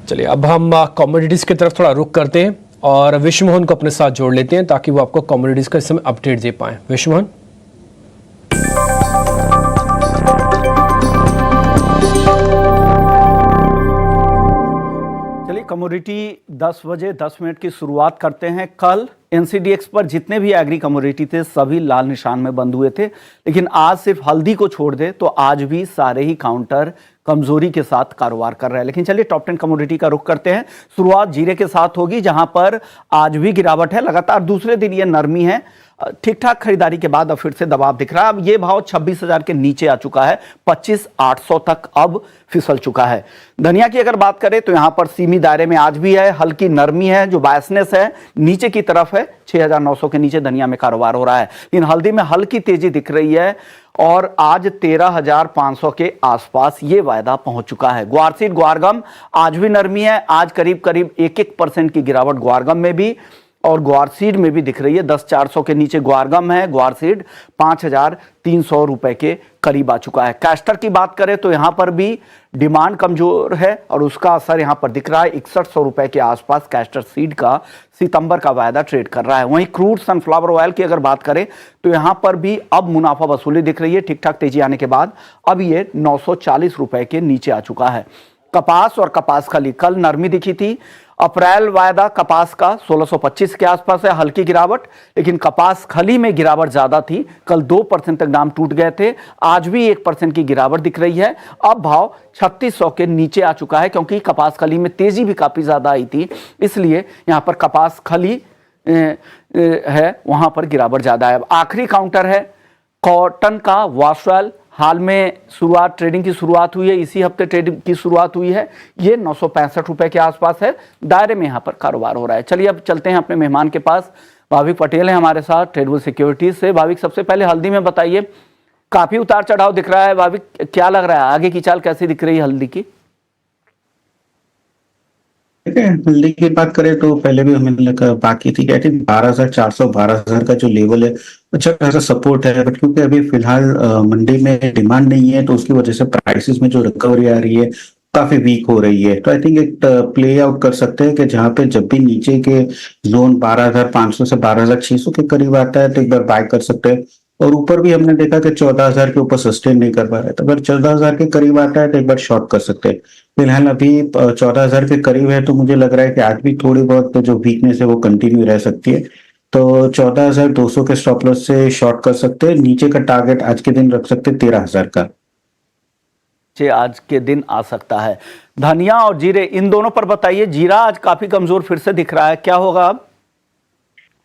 चलिए अब हम कमोडिटीज़ की तरफ थोड़ा रुख करते हैं और विश्व मोहन को अपने साथ जोड़ लेते हैं ताकि वो आपको कमोडिटीज़ का इस समय अपडेट दे पाएँ। विश्व मोहन। चलिए कमोडिटी 10 बजे 10 मिनट की शुरुआत करते हैं। कल एनसीडीएक्स पर जितने भी एग्री कमोडिटी थे सभी लाल निशान में बंद हुए थे, लेकिन आज सिर्फ हल्दी को छोड़ दे तो आज भी सारे ही काउंटर कमजोरी के साथ कारोबार कर रहे हैं। लेकिन चलिए टॉप 10 कमोडिटी का रुख करते हैं। शुरुआत जीरे के साथ होगी, जहां पर आज भी गिरावट है, लगातार दूसरे दिन ये नरमी है। ठीक ठाक खरीदारी के बाद अब फिर से दबाव दिख रहा है। अब ये भाव 26,000 के नीचे आ चुका है, 25,800 तक अब फिसल चुका है। धनिया की अगर बात करें तो यहां पर सीमित दायरे में आज भी है, हल्की नरमी है, जो बायसनेस है नीचे की तरफ है। 6,900 के नीचे धनिया में कारोबार हो रहा है, लेकिन हल्दी में हल्की तेजी दिख रही है और आज 13,500 के आसपास ये वायदा पहुंच चुका है। ग्वारसीड ग्वारगम आज भी नरमी है, आज करीब करीब 1% की गिरावट ग्वारगम में भी और ग्वारसीड में भी दिख रही है। 10,400 के नीचे ग्वारगम है, ग्वारसीड 5,300 रुपए के करीब आ चुका है। कैस्टर की बात करें तो यहां पर भी डिमांड कमजोर है और उसका असर यहां पर दिख रहा है। 6100 रुपए के आसपास कैस्टर सीड का सितंबर का वायदा ट्रेड कर रहा है। वहीं क्रूड सनफ्लावर ऑयल की अगर बात करें तो यहां पर भी अब मुनाफा वसूली दिख रही है। ठीक ठाक तेजी आने के बाद अब ये 940 रुपए के नीचे आ चुका है। कपास और कपास खली कल नरमी दिखी थी। अप्रैल वायदा कपास का 1625 के आसपास है, हल्की गिरावट, लेकिन कपास खली में गिरावट ज्यादा थी। कल 2% तक दाम टूट गए थे, आज भी 1% की गिरावट दिख रही है। अब भाव 3600 के नीचे आ चुका है, क्योंकि कपास खली में तेजी भी काफी ज्यादा आई थी, इसलिए यहां पर कपास खली है वहां पर गिरावट ज्यादा है। अब आखिरी काउंटर है कॉटन का वाशवेल। हाल में ट्रेडिंग की शुरुआत हुई है, इसी हफ्ते ट्रेडिंग की शुरुआत हुई है। ये 965 रुपए के आसपास है, दायरे में यहां पर कारोबार हो रहा है। चलिए अब चलते हैं अपने मेहमान के पास। भाविक पटेल हैं हमारे साथ ट्रेडबुल सिक्योरिटीज से। भाविक, सबसे पहले हल्दी में बताइए, काफी उतार चढ़ाव दिख रहा है। भाविक, क्या लग रहा है आगे की चाल कैसी दिख रही है हल्दी की? ठीक है, हल्दी की बात करें तो पहले भी हमें बाकी थी, आई थिंक 12,400 12,000 का जो लेवल है अच्छा खासा सपोर्ट है। बट क्योंकि अभी फिलहाल मंडी में डिमांड नहीं है तो उसकी वजह से प्राइसेस में जो रिकवरी आ रही है काफी वीक हो रही है। तो आई थिंक एक प्ले आउट कर सकते हैं कि जहां पे जब भी नीचे के जोन 12,500 से 12,600 के करीब आता है तो एक बार बाय कर सकते हैं। और ऊपर भी हमने देखा कि 14,000 के ऊपर सस्टेन नहीं कर पा रहा है, तो अगर 14,000 के करीब आता है तो एक बार शॉर्ट कर सकते हैं। फिलहाल अभी 14,000 के करीब है, तो मुझे लग रहा है कि आज भी थोड़ी बहुत जो वीकनेस है वो कंटिन्यू रह सकती है। तो 14,200 के स्टॉप लॉस से शॉर्ट कर सकते हैं। नीचे का टारगेट आज के दिन रख सकते हैं 13,000 का। आज के दिन आ सकता है। धनिया और जीरे इन दोनों पर बताइए। जीरा आज काफी कमजोर फिर से दिख रहा है, क्या होगा अब?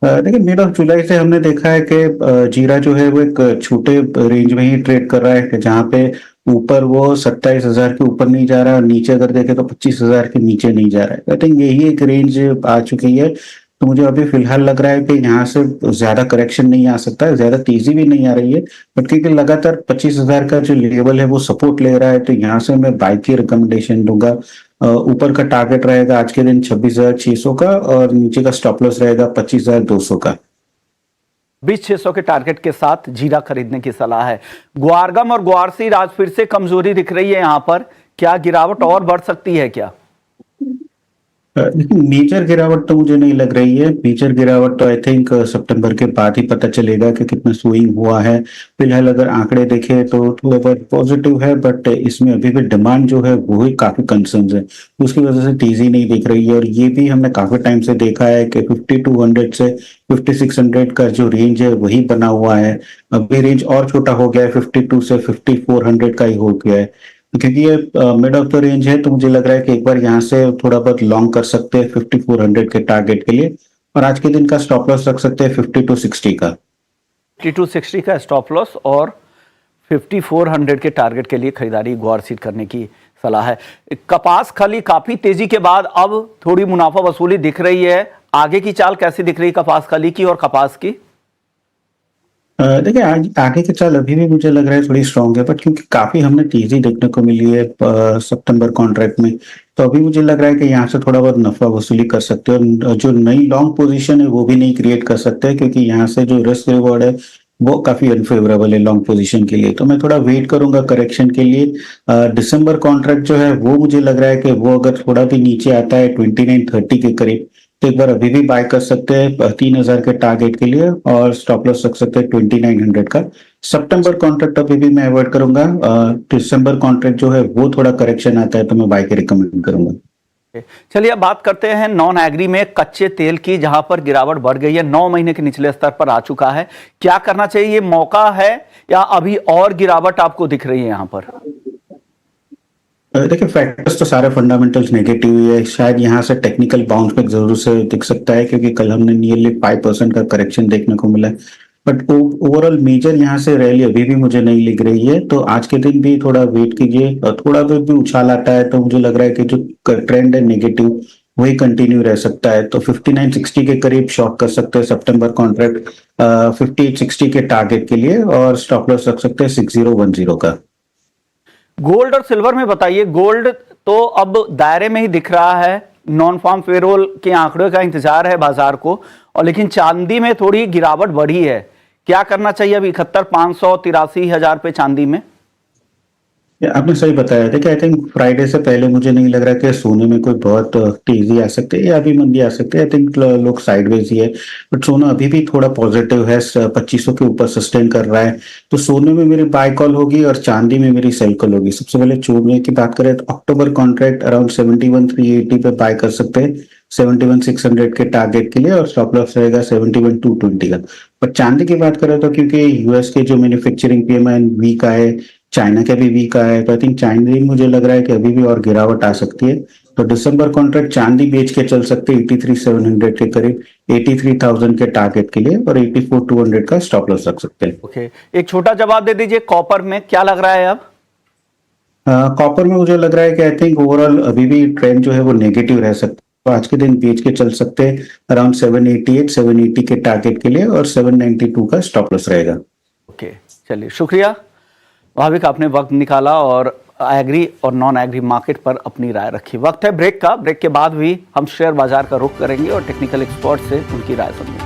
देखिए, मिड ऑफ जुलाई से हमने देखा है कि जीरा जो है वो एक छोटे रेंज में ही ट्रेड कर रहा है, जहां पे ऊपर वो 27,000 के ऊपर नहीं जा रहा है और नीचे अगर देखें तो 25,000 के नीचे नहीं जा रहा है। आई थिंक यही एक रेंज आ चुकी है। तो मुझे अभी फिलहाल लग रहा है कि यहाँ से ज्यादा करेक्शन नहीं आ सकता है, ज्यादा तेजी भी नहीं आ रही है। बट क्योंकि लगातार 25,000 का जो लेवल है वो सपोर्ट ले रहा है, तो यहाँ से मैं बाय की रिकमेंडेशन दूंगा। ऊपर का टारगेट रहेगा आज के दिन 26,600 का और नीचे का स्टॉप लॉस रहेगा 25,200 का। 20,600 के टारगेट के साथ जीरा खरीदने की सलाह है। ग्वारगम और ग्वारसीड आज फिर से कमजोरी दिख रही है, यहां पर क्या गिरावट और बढ़ सकती है क्या? मेजर गिरावट तो मुझे नहीं लग रही है। मेजर गिरावट तो आई थिंक सितंबर के बाद ही पता चलेगा कि कितना स्विंग हुआ है। फिलहाल अगर आंकड़े देखें तो थोड़ा बहुत पॉजिटिव है, बट इसमें अभी भी डिमांड जो है वो ही काफी कंसर्न है, उसकी वजह से तेजी नहीं दिख रही है। और ये भी हमने काफी टाइम से देखा है कि 5200 से 5600 का जो रेंज है वही बना हुआ है। अभी रेंज और छोटा हो गया है, 52 से 5400 का ही हो गया है। क्योंकि ये मिड ऑफ द रेंज है, तो मुझे लग रहा है कि एक बार यहाँ से थोड़ा बहुत लॉन्ग कर सकते हैं 5400 के टारगेट के लिए। और आज के दिन का स्टॉप लॉस रख सकते हैं 5260 का। 5260 का स्टॉप लॉस और 5400 के टारगेट के लिए खरीदारी ग्वारसीड करने की सलाह है। कपास खली काफी तेजी के बाद अब थोड़ी मुनाफा वसूली दिख रही है। आगे की चाल कैसी दिख रही है कपास खली की और कपास की? देखिए, आगे की चाल अभी भी मुझे लग रहा है थोड़ी स्ट्रांग है, बट क्योंकि काफी हमने तेजी देखने को मिली है सितंबर कॉन्ट्रैक्ट में, तो अभी मुझे लग रहा है कि यहाँ से थोड़ा बहुत नफा वसूली कर सकते हैं। और जो नई लॉन्ग पोजीशन है वो भी नहीं क्रिएट कर सकते, क्योंकि यहाँ से जो रिस्क रिवॉर्ड है वो काफी अनफेवरेबल है लॉन्ग पोजीशन के लिए, तो मैं थोड़ा वेट करूंगा करेक्शन के लिए। दिसंबर कॉन्ट्रैक्ट जो है वो मुझे लग रहा है कि वो अगर थोड़ा भी नीचे आता है 2930 के करीब, तो एक बार अभी भी बाय कर सकते हैं 3000 के टारगेट के लिए, और स्टॉप लॉस रख सकते हैं 2900 का। सितंबर कॉन्ट्रैक्ट अभी भी मैं अवॉइड करूंगा। दिसंबर कॉन्ट्रैक्ट जो है वो थोड़ा करेक्शन आता है तो मैं बाय के रिकमेंड करूंगा। चलिए अब बात करते हैं नॉन एग्री में कच्चे तेल की, जहां पर गिरावट बढ़ गई है, 9 महीने के निचले स्तर पर आ चुका है। क्या करना चाहिए? ये मौका है या अभी और गिरावट आपको दिख रही है यहां पर? देखिए, फैक्टर्स तो सारे फंडामेंटल्स नेगेटिव ही है। शायद यहाँ से टेक्निकल बाउंस बैक जरूर से दिख सकता है, क्योंकि कल हमने नियरली 5% का करेक्शन देखने को मिला है, बट ओवरऑल मेजर यहाँ से रैली अभी भी मुझे नहीं लिख रही है। तो आज के दिन भी थोड़ा वेट कीजिए, और थोड़ा भी उछाल आता है तो मुझे लग रहा है कि जो ट्रेंड है नेगेटिव वही कंटिन्यू रह सकता है। तो 5960 के करीब शॉक कर सकते हैं सितंबर कॉन्ट्रैक्ट 5860 के टारगेट के लिए, और स्टॉप लॉस रख सकते हैं 6010 का। गोल्ड और सिल्वर में बताइए। गोल्ड तो अब दायरे में ही दिख रहा है, नॉन फार्म पेरोल के आंकड़े का इंतजार है बाजार को, और लेकिन चांदी में थोड़ी गिरावट बढ़ी है। क्या करना चाहिए अभी 71,500 83,000 पे चांदी में? आपने सही बताया। देखिए, आई थिंक फ्राइडे से पहले मुझे नहीं लग रहा कि सोने में कोई बहुत तेजी आ सकती है या अभी मंदी आ सकती है। आई थिंक लोग साइडवेज ही है, बट सोना अभी भी थोड़ा पॉजिटिव है, 2500 के ऊपर सस्टेन कर रहा है। तो सोने में मेरी बाय कॉल होगी और चांदी में मेरी सेल कॉल होगी। सबसे पहले सोने की बात करें तो अक्टूबर कॉन्ट्रैक्ट अराउंड 71,380 पे बाय कर सकते हैं 71,600 के टारगेट के लिए, और स्टॉप लॉस रहेगा 71,220 का। पर चांदी की बात करें तो क्योंकि यूएस के जो मैन्युफैक्चरिंग पीएमआई वीक आए, चाइना के भी वीक आया है, तो आई थिंक चाइना मुझे लग रहा है कि अभी भी और गिरावट आ सकती है। तो दिसंबर कॉन्ट्रैक्ट चांदी बेच के चल सकते हैं 83,700 के करीब 83,000 के टारगेट के लिए, और 84,200 का स्टॉप लॉस रख सकते हैं। ओके, एक छोटा जवाब दे दीजिए, कॉपर में क्या लग रहा है अब? कॉपर में मुझे लग रहा है कि आई थिंक ओवरऑल अभी भी ट्रेंड जो है वो नेगेटिव रह सकता है। तो आज के दिन बेच के चल सकते हैं अराउंड 788 780 के टारगेट के लिए, और 792 का स्टॉप लॉस रहेगा। ओके, चलिए शुक्रिया भाविक, आपने वक्त निकाला और एग्री और नॉन एग्री मार्केट पर अपनी राय रखी। वक्त है ब्रेक का। ब्रेक के बाद भी हम शेयर बाजार का रुख करेंगे और टेक्निकल एक्सपर्ट से उनकी राय सुनेंगे।